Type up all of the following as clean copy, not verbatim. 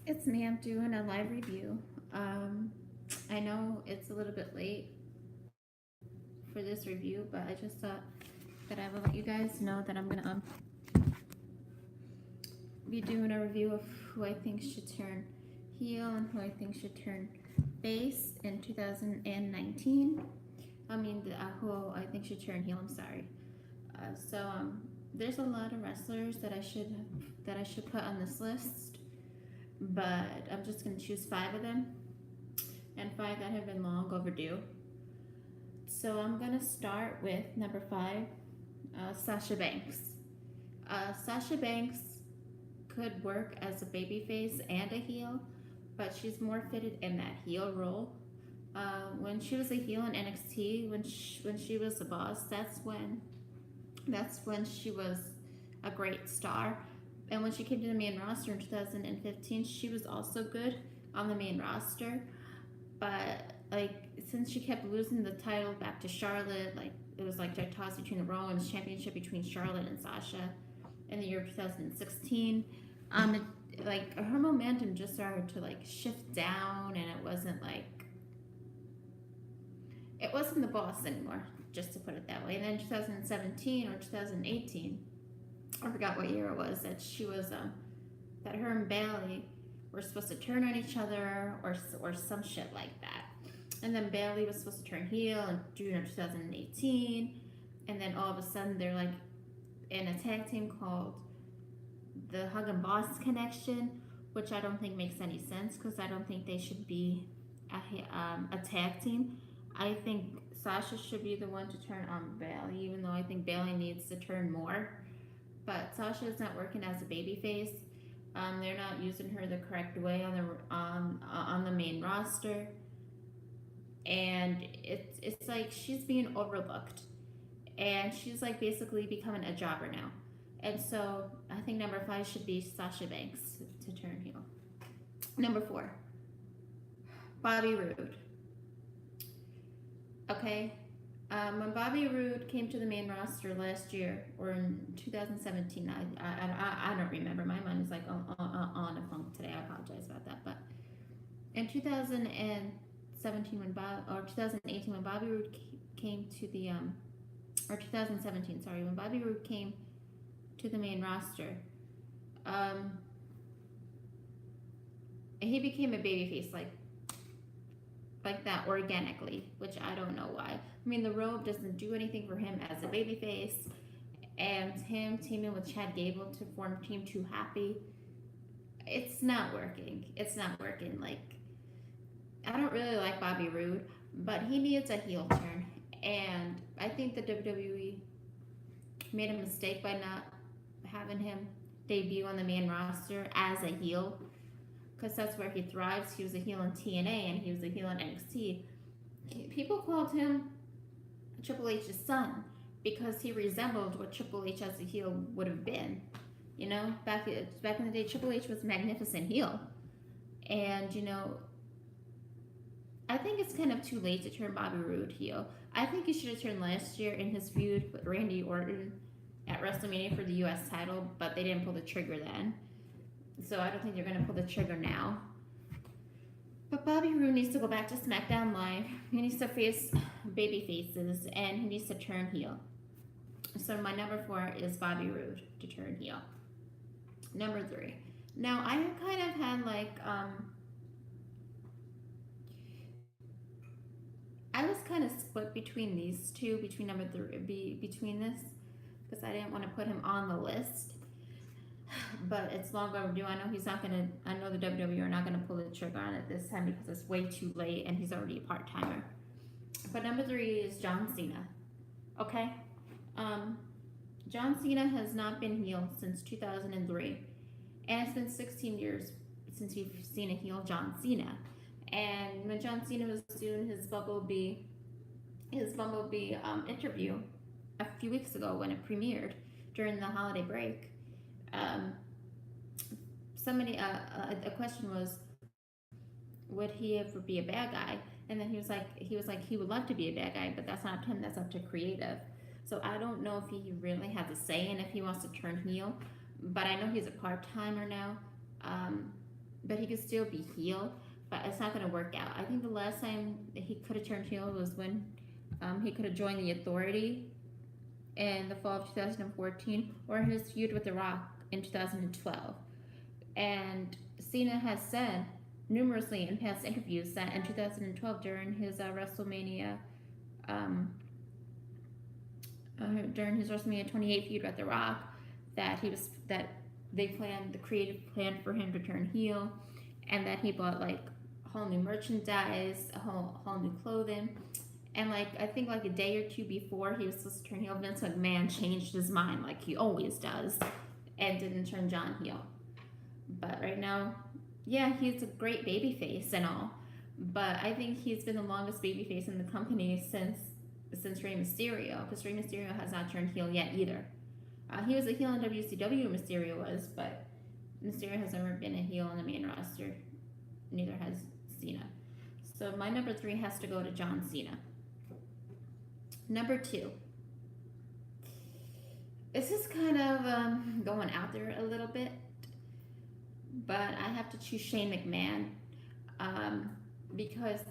It's me. I'm doing a live review. Um, I know it's a little bit late for this review, but I just thought that I would let you guys know that I'm gonna be doing a review of who I think should turn heel and who I think should turn face in 2019. Who I think should turn heel. I'm sorry. There's a lot of wrestlers that I should put on this list, but I'm just gonna choose five of them and five that have been long overdue. So I'm gonna start with number five, Sasha Banks. Sasha Banks could work as a babyface and a heel, but she's more fitted in that heel role. When she was a heel in NXT, when she was the boss, that's when she was a great star. And when she came to the main roster in 2015, she was also good on the main roster. But like since she kept losing the title back to Charlotte, like it was like a toss between the Raw Women's Championship between Charlotte and Sasha in the year 2016. Like her momentum just started to like shift down, and it wasn't the boss anymore, just to put it that way. And then 2017 or 2018, I forgot what year it was, that her and Bailey were supposed to turn on each other or some shit like that. And then Bailey was supposed to turn heel in June of 2018, and then all of a sudden they're like in a tag team called the Hug and Boss Connection, which I don't think makes any sense because I don't think they should be a tag team. I think Sasha should be the one to turn on Bailey, even though I think Bailey needs to turn more. But Sasha is not working as a babyface. They're not using her the correct way on the main roster, and it's like she's being overlooked, and she's like basically becoming a jobber now. And so I think number five should be Sasha Banks to turn heel. Number four, Bobby Roode. Okay, when Bobby Roode came to the main roster last year or in 2017, I don't remember. My mind is like on a funk today. I apologize about that. But in 2017 or 2018 when Bobby Roode came to the or 2017, sorry, when Bobby Roode came to the main roster, um, he became a babyface like that organically, which I don't know why. I mean, the robe doesn't do anything for him as a babyface, and him teaming with Chad Gable to form Team Too Happy, it's not working. It's not working. Like, I don't really like Bobby Roode, but he needs a heel turn, and I think the WWE made a mistake by not having him debut on the main roster as a heel, because that's where he thrives. He was a heel in TNA and he was a heel in NXT. People called him Triple H's son because he resembled what Triple H as a heel would have been. You know, back in the day, Triple H was a magnificent heel, and I think it's kind of too late to turn Bobby Roode heel. I think he should have turned last year in his feud with Randy Orton at WrestleMania for the U.S. title, but they didn't pull the trigger then. So I don't think they're going to pull the trigger now. But Bobby Roode needs to go back to SmackDown Live. He needs to face baby faces, and he needs to turn heel. So my number four is Bobby Roode to turn heel. Number three. Now I kind of had I was kind of split between these two, between number three, between this, because I didn't want to put him on the list. But it's long overdue. I know he's not gonna. I know the WWE are not gonna pull the trigger on it this time because it's way too late, and he's already a part timer. But number three is John Cena. Okay, John Cena has not been heel since 2003, and it's been 16 years since we've seen a heel John Cena. And when John Cena was doing his Bumblebee interview a few weeks ago when it premiered during the holiday break, a question was, would he ever be a bad guy? And then he was like he would love to be a bad guy, but that's not up to him. That's up to creative. So I don't know if he really has a say in if he wants to turn heel, but I know he's a part timer now. but he could still be heel. But it's not going to work out. I think the last time he could have turned heel was when he could have joined the Authority in the fall of 2014, or his feud with The Rock in 2012. And Cena has said numerously in past interviews that in 2012, um, during his WrestleMania 28 feud with The Rock, that they planned the creative plan for him to turn heel, and that he bought like whole new merchandise, a whole new clothing. And like I think like a day or two before he was supposed to turn heel, Vince McMahon changed his mind like he always does, and didn't turn John heel. But right now, yeah, he's a great babyface and all, but I think he's been the longest babyface in the company since Rey Mysterio, because Rey Mysterio has not turned heel yet either. He was a heel in WCW, Mysterio was, but Mysterio has never been a heel on the main roster. Neither has Cena. So my number 3 has to go to John Cena. Number 2. This is kind of going out there a little bit, but I have to choose Shane McMahon, because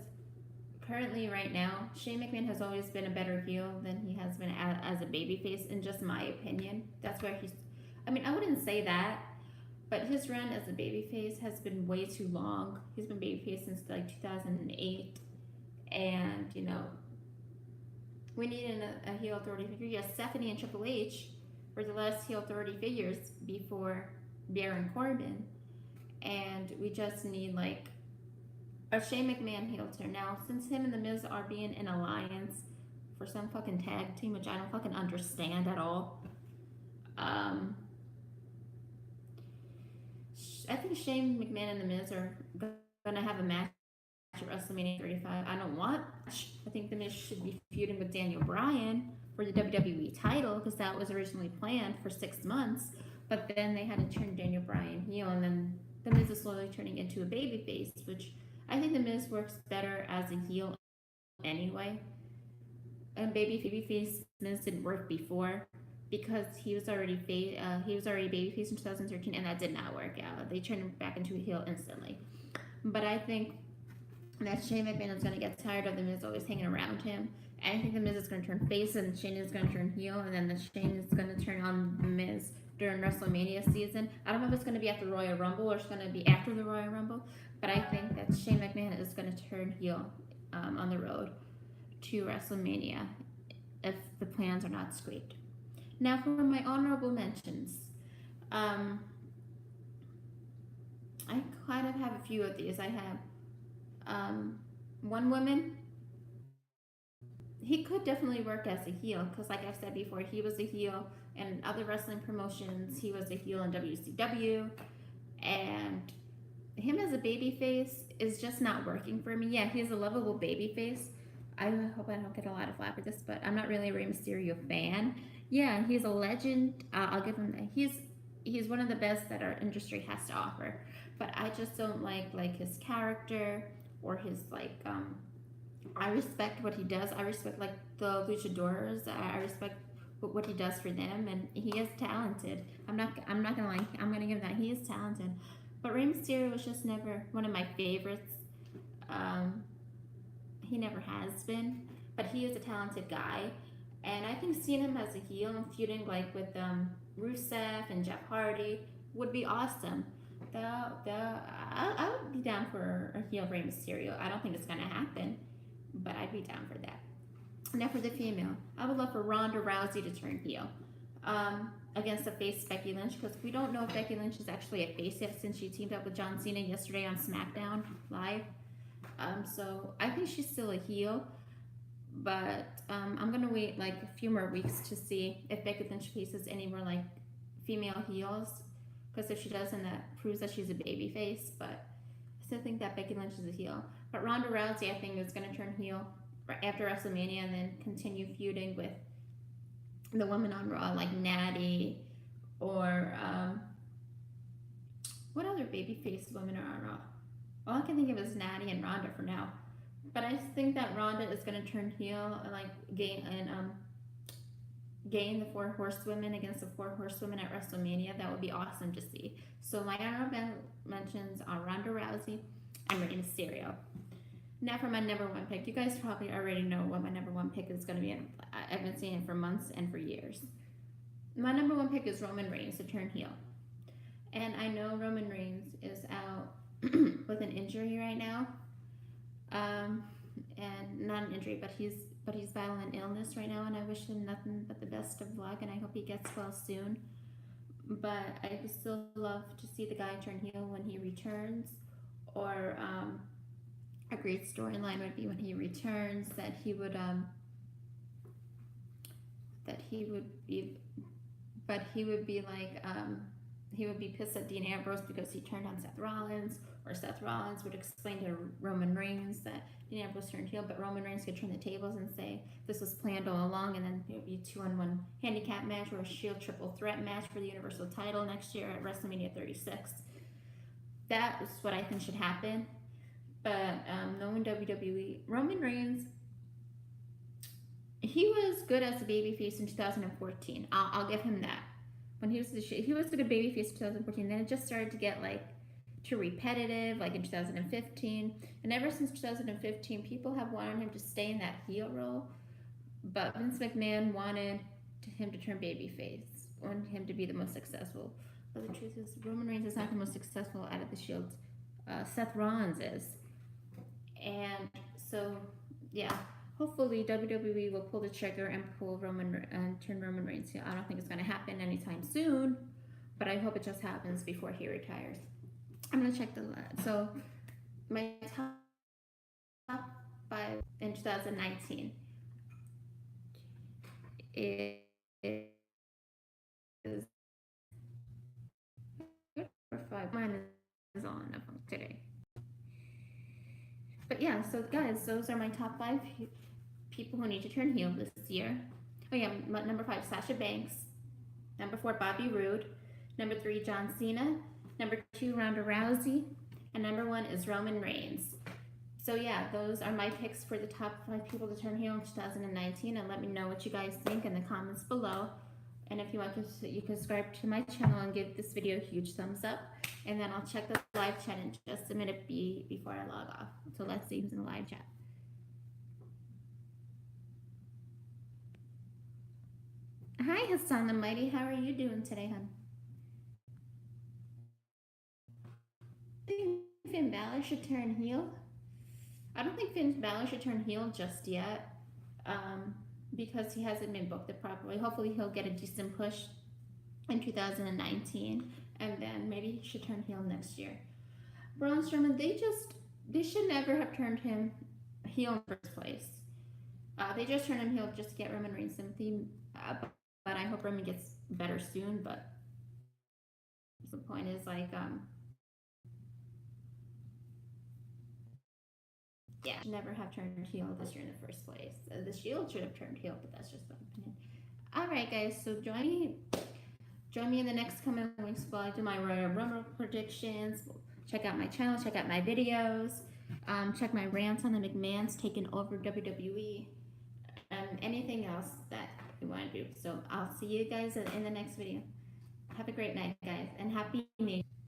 currently right now Shane McMahon has always been a better heel than he has been as a babyface, in just my opinion. That's where I mean, I wouldn't say that, but his run as a babyface has been way too long. He's been babyface since like 2008, and we need a heel authority figure. Yes, Stephanie and Triple H were the last heel authority figures before Baron Corbin, and we just need like a Shane McMahon heel turn. Now, since him and The Miz are being in alliance for some fucking tag team, which I don't fucking understand at all, I think Shane McMahon and The Miz are gonna have a match at WrestleMania 35. I don't want. I think The Miz should be feuding with Daniel Bryan for the WWE title, because that was originally planned for 6 months. But then they had to turn Daniel Bryan heel, and then The Miz is slowly turning into a babyface, which I think The Miz works better as a heel anyway. And babyface Miz didn't work before, because he was already babyface in 2013, and that did not work out. They turned him back into a heel instantly. But I think that Shane McMahon is going to get tired of The Miz always hanging around him. And I think The Miz is going to turn face, and Shane is going to turn heel, and then Shane is going to turn on The Miz during WrestleMania season. I don't know if it's going to be at the Royal Rumble or it's going to be after the Royal Rumble, but I think that Shane McMahon is going to turn heel on the road to WrestleMania if the plans are not scraped. Now for my honorable mentions. I kind of have a few of these. I have one woman. He could definitely work as a heel, because like I've said before, he was a heel in other wrestling promotions. He was a heel in WCW, and him as a babyface is just not working for me. Yeah, he's a lovable babyface. I hope I don't get a lot of flack for this, but I'm not really a Rey Mysterio fan. Yeah, he's a legend. I'll give him that. He's one of the best that our industry has to offer. But I just don't like his character, or his I respect what he does. I respect like the luchadors. I respect what he does for them, and he is talented. I'm not gonna lie. I'm gonna give him that. He is talented. But Rey Mysterio was just never one of my favorites. He never has been. But he is a talented guy, and I think seeing him as a heel and feuding like with Rusev and Jeff Hardy would be awesome. I would be down for a heel Rey Mysterio. I don't think it's gonna happen, but I'd be down for that. Now for the female, I would love for Ronda Rousey to turn heel against the face Becky Lynch, because we don't know if Becky Lynch is actually a face yet, since she teamed up with John Cena yesterday on SmackDown Live. So I think she's still a heel, but I'm gonna wait like a few more weeks to see if Becky Lynch faces any more like female heels, because if she does, then that proves that she's a baby face. But I still think that Becky Lynch is a heel. But Ronda Rousey, I think, is going to turn heel after WrestleMania, and then continue feuding with the women on Raw, like Natty, or what other babyface women are on Raw? All I can think of is Natty and Ronda for now. But I think that Ronda is going to turn heel and like gain and gain the 4 horsewomen against the 4 horsewomen at WrestleMania. That would be awesome to see. So my honorable mentions are Ronda Rousey and Rey Mysterio. Now for my number one pick. You guys probably already know what my number one pick is going to be. I've been saying it for months and for years. My number one pick is Roman Reigns to turn heel. And I know Roman Reigns is out with an injury right now. And not an injury, but he's battling illness right now, and I wish him nothing but the best of luck, and I hope he gets well soon. But I would still love to see the guy turn heel when he returns, or a great storyline would be when he returns that he would be, but he would be like he would be pissed at Dean Ambrose because he turned on Seth Rollins, or Seth Rollins would explain to Roman Reigns that Dean Ambrose turned heel, but Roman Reigns could turn the tables and say this was planned all along, and then it would be a 2-on-1 handicap match or a Shield triple threat match for the Universal title next year at WrestleMania 36. That is what I think should happen. But knowing WWE, Roman Reigns, he was good as a babyface in 2014. I'll give him that. When he was a good babyface in 2014. Then it just started to get like too repetitive, like in 2015. And ever since 2015, people have wanted him to stay in that heel role. But Vince McMahon wanted him to turn babyface, wanted him to be the most successful. But the truth is, Roman Reigns is not the most successful out of the Shield. Seth Rollins is. And so, yeah, hopefully WWE will pull the trigger and turn Roman Reigns heel. I don't think it's going to happen anytime soon, but I hope it just happens before he retires. I'm going to check so my top 5 in 2019 is or 5. Mine is on today. But yeah, so guys, those are my top 5 people who need to turn heel this year. Oh yeah, number 5, Sasha Banks. Number 4, Bobby Roode. Number 3, John Cena. Number 2, Ronda Rousey. And number 1 is Roman Reigns. So yeah, those are my picks for the top 5 people to turn heel in 2019. And let me know what you guys think in the comments below. And if you want to, you can subscribe to my channel and give this video a huge thumbs up. And then I'll check the live chat in just a minute before I log off. So let's see who's in the live chat. Hi, Hassan the Mighty. How are you doing today, hon? I think Finn Balor should turn heel. I don't think Finn Balor should turn heel just yet. Because he hasn't been booked properly. Hopefully he'll get a decent push in 2019, and then maybe he should turn heel next year. Braun Strowman, they should never have turned him heel in the first place. They just turned him heel just to get Roman Reigns sympathy, but I hope Roman gets better soon. But the point is, like, yeah, should never have turned heel this year in the first place. The Shield should have turned heel, but that's just my opinion. All right, guys, so join me in the next coming weeks while I do my Royal Rumble predictions. Check out my channel, check out my videos, check my rants on the McMahons taking over WWE, and anything else that you want to do. So I'll see you guys in the next video. Have a great night, guys, and Happy New Year.